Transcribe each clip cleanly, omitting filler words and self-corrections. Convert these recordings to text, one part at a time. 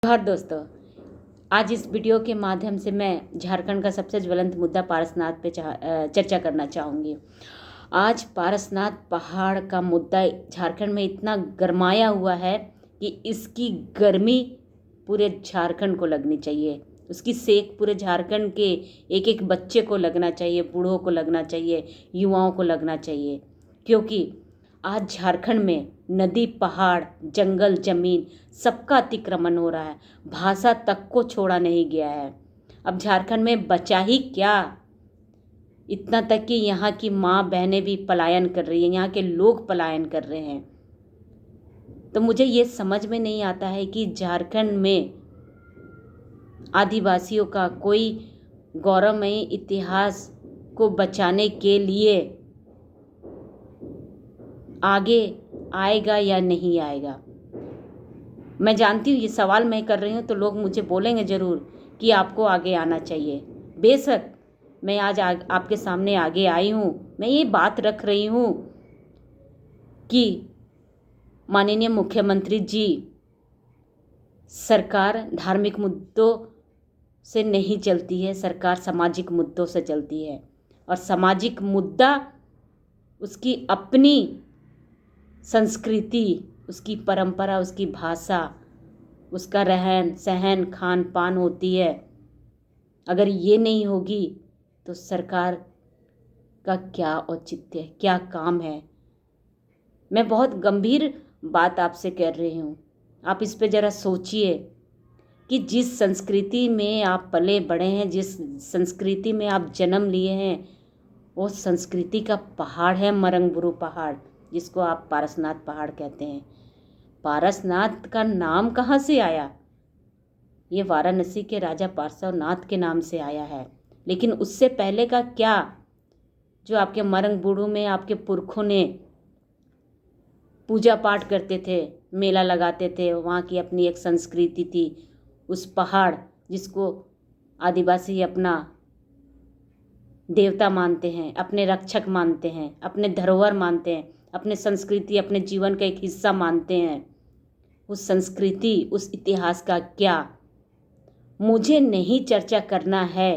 जोहार दोस्तों। आज इस वीडियो के माध्यम से मैं झारखंड का सबसे ज्वलंत मुद्दा पारसनाथ पे चर्चा करना चाहूँगी। आज पारसनाथ पहाड़ का मुद्दा झारखंड में इतना गरमाया हुआ है कि इसकी गर्मी पूरे झारखंड को लगनी चाहिए, उसकी सेक पूरे झारखंड के एक एक बच्चे को लगना चाहिए, बूढ़ों को लगना चाहिए, युवाओं को लगना चाहिए। क्योंकि आज झारखंड में नदी, पहाड़, जंगल, जमीन सबका अतिक्रमण हो रहा है। भाषा तक को छोड़ा नहीं गया है। अब झारखंड में बचा ही क्या, इतना तक कि यहाँ की माँ बहनें भी पलायन कर रही हैं, यहाँ के लोग पलायन कर रहे हैं। तो मुझे ये समझ में नहीं आता है कि झारखंड में आदिवासियों का कोई गौरवमयी इतिहास को बचाने के लिए आगे आएगा या नहीं आएगा। मैं जानती हूँ ये सवाल मैं कर रही हूँ तो लोग मुझे बोलेंगे ज़रूर कि आपको आगे आना चाहिए। बेशक मैं आज आपके सामने आगे आई हूँ, मैं ये बात रख रही हूँ कि माननीय मुख्यमंत्री जी, सरकार धार्मिक मुद्दों से नहीं चलती है, सरकार सामाजिक मुद्दों से चलती है। और सामाजिक मुद्दा उसकी अपनी संस्कृति, उसकी परंपरा, उसकी भाषा, उसका रहन सहन, खान पान होती है। अगर ये नहीं होगी तो सरकार का क्या औचित्य है, क्या काम है। मैं बहुत गंभीर बात आपसे कर रही हूँ। आप इस पे ज़रा सोचिए कि जिस संस्कृति में आप पले बड़े हैं, जिस संस्कृति में आप जन्म लिए हैं, वो संस्कृति का पहाड़ है मरंगबुरु पहाड़, जिसको आप पारसनाथ पहाड़ कहते हैं। पारसनाथ का नाम कहाँ से आया? ये वाराणसी के राजा पार्श्वनाथ के नाम से आया है। लेकिन उससे पहले का क्या, जो आपके मरंगबुरु में आपके पुरखों ने पूजा पाठ करते थे, मेला लगाते थे, वहाँ की अपनी एक संस्कृति थी। उस पहाड़ जिसको आदिवासी अपना देवता मानते हैं, अपने रक्षक मानते हैं, अपने धरोहर मानते हैं, अपने संस्कृति, अपने जीवन का एक हिस्सा मानते हैं, उस संस्कृति, उस इतिहास का क्या? मुझे नहीं चर्चा करना है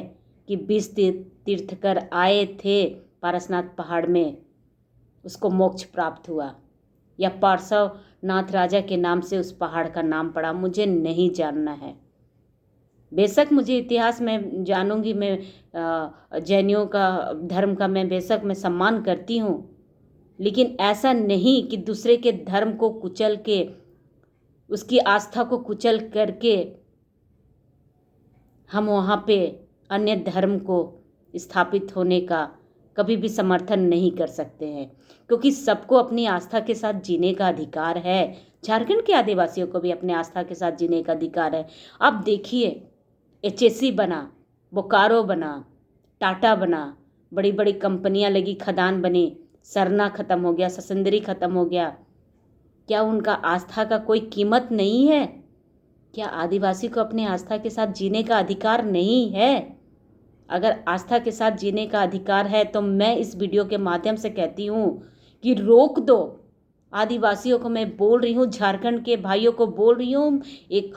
कि 20 तीर्थकर आए थे पारसनाथ पहाड़ में, उसको मोक्ष प्राप्त हुआ, या पार्श्वनाथ राजा के नाम से उस पहाड़ का नाम पड़ा। मुझे नहीं जानना है। बेशक मुझे इतिहास में जानूंगी, मैं जैनियों का धर्म का मैं बेशक मैं सम्मान करती हूँ, लेकिन ऐसा नहीं कि दूसरे के धर्म को कुचल के, उसकी आस्था को कुचल करके हम वहाँ पे अन्य धर्म को स्थापित होने का कभी भी समर्थन नहीं कर सकते हैं। क्योंकि सबको अपनी आस्था के साथ जीने का अधिकार है। झारखंड के आदिवासियों को भी अपने आस्था के साथ जीने का अधिकार है। अब देखिए, HSC बना, बोकारो बना, टाटा बना, बड़ी बड़ी कंपनियां लगी, खदान बनी, सरना ख़त्म हो गया, ससंदरी ख़त्म हो गया। क्या उनका आस्था का कोई कीमत नहीं है? क्या आदिवासी को अपने आस्था के साथ जीने का अधिकार नहीं है? अगर आस्था के साथ जीने का अधिकार है तो मैं इस वीडियो के माध्यम से कहती हूँ कि रोक दो। आदिवासियों को मैं बोल रही हूँ, झारखंड के भाइयों को बोल रही हूँ, एक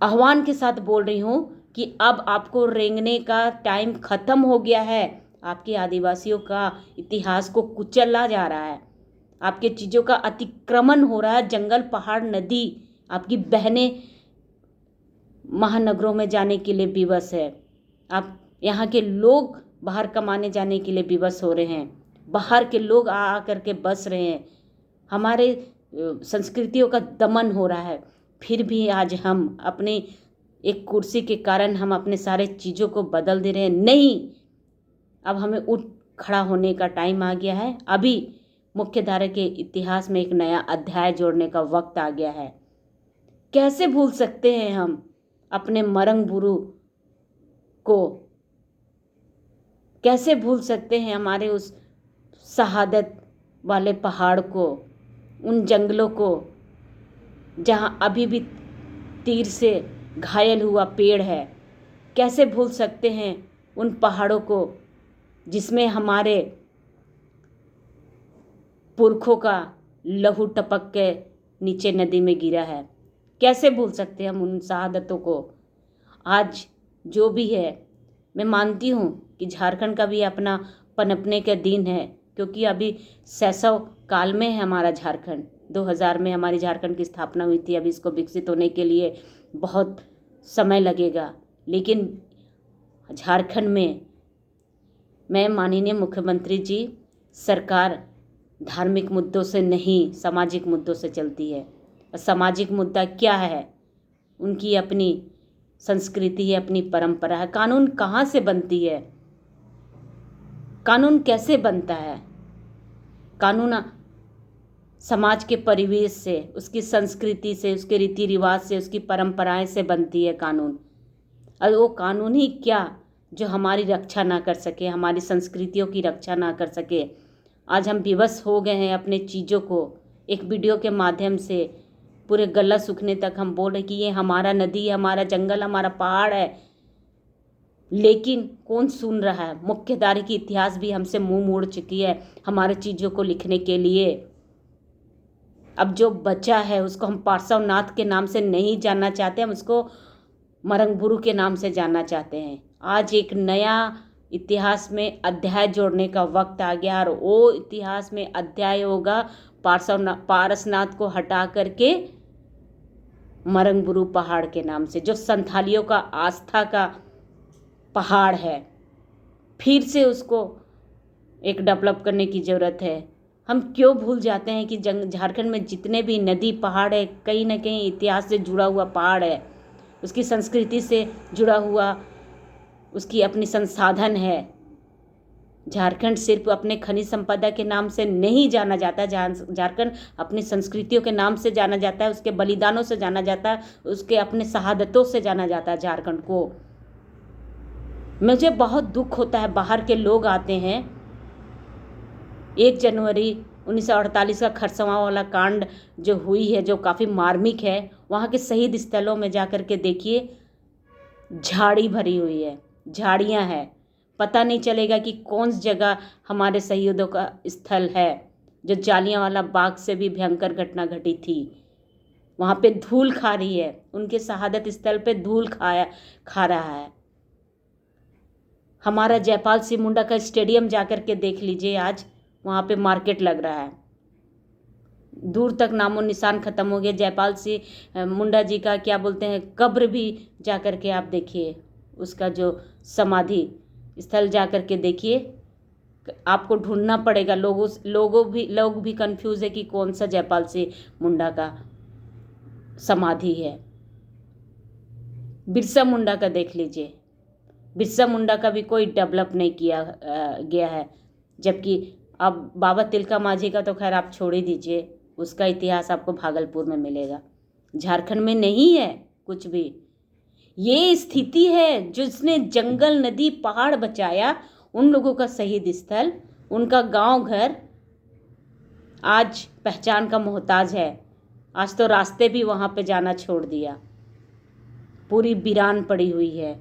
आह्वान के साथ बोल रही हूँ कि अब आपको रेंगने का टाइम ख़त्म हो गया है। आपके आदिवासियों का इतिहास को कुचला जा रहा है, आपके चीज़ों का अतिक्रमण हो रहा है। जंगल, पहाड़, नदी, आपकी बहनें महानगरों में जाने के लिए विवश है। आप यहाँ के लोग बाहर कमाने जाने के लिए विवश हो रहे हैं। बाहर के लोग आ कर के बस रहे हैं। हमारे संस्कृतियों का दमन हो रहा है। फिर भी आज हम अपनी एक कुर्सी के कारण हम अपने सारे चीज़ों को बदल दे रहे हैं। नहीं, अब हमें उठ खड़ा होने का टाइम आ गया है। अभी मुख्यधारा के इतिहास में एक नया अध्याय जोड़ने का वक्त आ गया है। कैसे भूल सकते हैं हम अपने मरंगबुरु को? कैसे भूल सकते हैं हमारे उस शहादत वाले पहाड़ को, उन जंगलों को जहाँ अभी भी तीर से घायल हुआ पेड़ है? कैसे भूल सकते हैं उन पहाड़ों को जिसमें हमारे पुरखों का लहू टपक के नीचे नदी में गिरा है? कैसे भूल सकते हैं हम उन शहादतों को। आज जो भी है, मैं मानती हूँ कि झारखंड का भी अपना पनपने का दिन है, क्योंकि अभी शैशव काल में है हमारा झारखंड। 2000 में हमारी झारखंड की स्थापना हुई थी। अभी इसको विकसित होने के लिए बहुत समय लगेगा, लेकिन झारखंड में मैं माननीय मुख्यमंत्री जी, सरकार धार्मिक मुद्दों से नहीं, सामाजिक मुद्दों से चलती है। और सामाजिक मुद्दा क्या है? उनकी अपनी संस्कृति है, अपनी परंपरा है। कानून कहाँ से बनती है? कानून कैसे बनता है? कानून समाज के परिवेश से, उसकी संस्कृति से, उसके रीति रिवाज से, उसकी परंपराएं से बनती है कानून। और वो कानून ही क्या जो हमारी रक्षा ना कर सके, हमारी संस्कृतियों की रक्षा ना कर सके। आज हम विवश हो गए हैं अपने चीज़ों को। एक वीडियो के माध्यम से पूरे गला सूखने तक हम बोल रहे कि ये हमारा नदी है, हमारा जंगल, हमारा पहाड़ है, लेकिन कौन सुन रहा है? मुख्यधारा की इतिहास भी हमसे मुंह मोड़ चुकी है हमारे चीज़ों को लिखने के लिए। अब जो बचा है उसको हम पार्श्वनाथ के नाम से नहीं जानना चाहते, हम उसको मरंगबुरु के नाम से जानना चाहते हैं। आज एक नया इतिहास में अध्याय जोड़ने का वक्त आ गया, और वो इतिहास में अध्याय होगा पारसनाथ को हटा करके मरंगबुरु पहाड़ के नाम से, जो संथालियों का आस्था का पहाड़ है। फिर से उसको एक डेवलप करने की ज़रूरत है। हम क्यों भूल जाते हैं कि झारखंड में जितने भी नदी पहाड़ है, कहीं ना कहीं इतिहास से जुड़ा हुआ पहाड़ है, उसकी संस्कृति से जुड़ा हुआ उसकी अपनी संसाधन है। झारखंड सिर्फ अपने खनिज संपदा के नाम से नहीं जाना जाता, झारखंड अपनी संस्कृतियों के नाम से जाना जाता है, उसके बलिदानों से जाना जाता है, उसके अपने शहादतों से जाना जाता है झारखंड को। मुझे बहुत दुख होता है, बाहर के लोग आते हैं। 1 जनवरी 1948 का खरसवां वाला कांड जो हुई है, जो काफ़ी मार्मिक है, वहाँ के शहीद स्थलों में जा कर के देखिए, झाड़ी भरी हुई है, झाड़ियाँ हैं। पता नहीं चलेगा कि कौन सी जगह हमारे शहीदों का स्थल है। जो जालियांवाला बाग से भी भयंकर घटना घटी थी, वहाँ पे धूल खा रही है, उनके शहादत स्थल पे धूल खा रहा है। हमारा जयपाल सिंह मुंडा का स्टेडियम जाकर के देख लीजिए, आज वहाँ पे मार्केट लग रहा है। दूर तक नामो निशान खत्म हो गया। जयपाल सिंह मुंडा जी का क्या बोलते हैं, कब्र भी जा कर के आप देखिए, उसका जो समाधि स्थल जा कर के देखिए, आपको ढूंढना पड़ेगा। लोग भी कंफ्यूज है कि कौन सा जयपाल सिंह मुंडा का समाधि है। बिरसा मुंडा का देख लीजिए, बिरसा मुंडा का भी कोई डेवलप नहीं किया गया है। जबकि अब बाबा तिलका माझी का तो खैर आप छोड़ ही दीजिए, उसका इतिहास आपको भागलपुर में मिलेगा, झारखंड में नहीं है कुछ भी। ये स्थिति है जिसने जंगल, नदी, पहाड़ बचाया, उन लोगों का शहीद स्थल, उनका गांव घर आज पहचान का मोहताज है। आज तो रास्ते भी वहां पे जाना छोड़ दिया, पूरी वीरान पड़ी हुई है।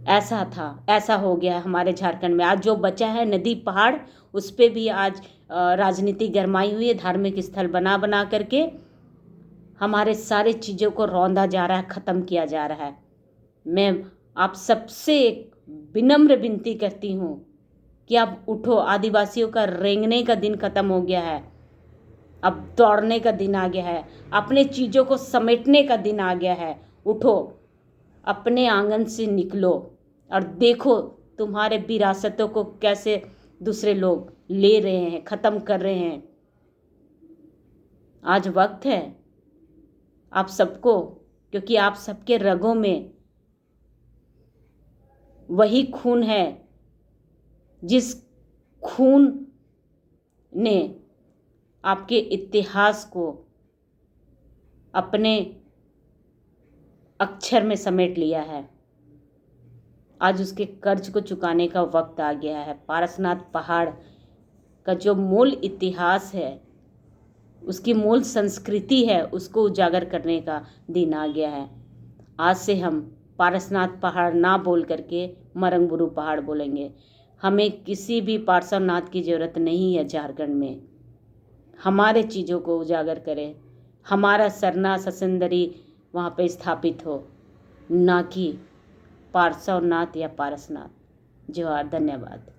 ऐसा था, ऐसा हो गया हमारे झारखंड में। आज जो बचा है नदी पहाड़, उस पे भी आज राजनीति गरमाई हुई है। धार्मिक स्थल बना बना करके हमारे सारे चीज़ों को रौंदा जा रहा है, ख़त्म किया जा रहा है। मैं आप सबसे एक विनम्र विनती करती हूँ कि आप उठो। आदिवासियों का रेंगने का दिन ख़त्म हो गया है, अब दौड़ने का दिन आ गया है, अपने चीज़ों को समेटने का दिन आ गया है। उठो, अपने आंगन से निकलो और देखो तुम्हारे विरासतों को कैसे दूसरे लोग ले रहे हैं, ख़त्म कर रहे हैं। आज वक्त है आप सबको, क्योंकि आप सबके रगों में वही खून है जिस खून ने आपके इतिहास को अपने अक्षर में समेट लिया है। आज उसके कर्ज को चुकाने का वक्त आ गया है। पारसनाथ पहाड़ का जो मूल इतिहास है, उसकी मूल संस्कृति है, उसको उजागर करने का दिन आ गया है। आज से हम पारसनाथ पहाड़ ना बोल करके मरंगबुरु पहाड़ बोलेंगे। हमें किसी भी पार्श्वनाथ की ज़रूरत नहीं है झारखंड में। हमारे चीज़ों को उजागर करें, हमारा सरना ससुंदरी वहाँ पे स्थापित हो, ना कि पार्श्वनाथ या पारसनाथ। जोहार, धन्यवाद।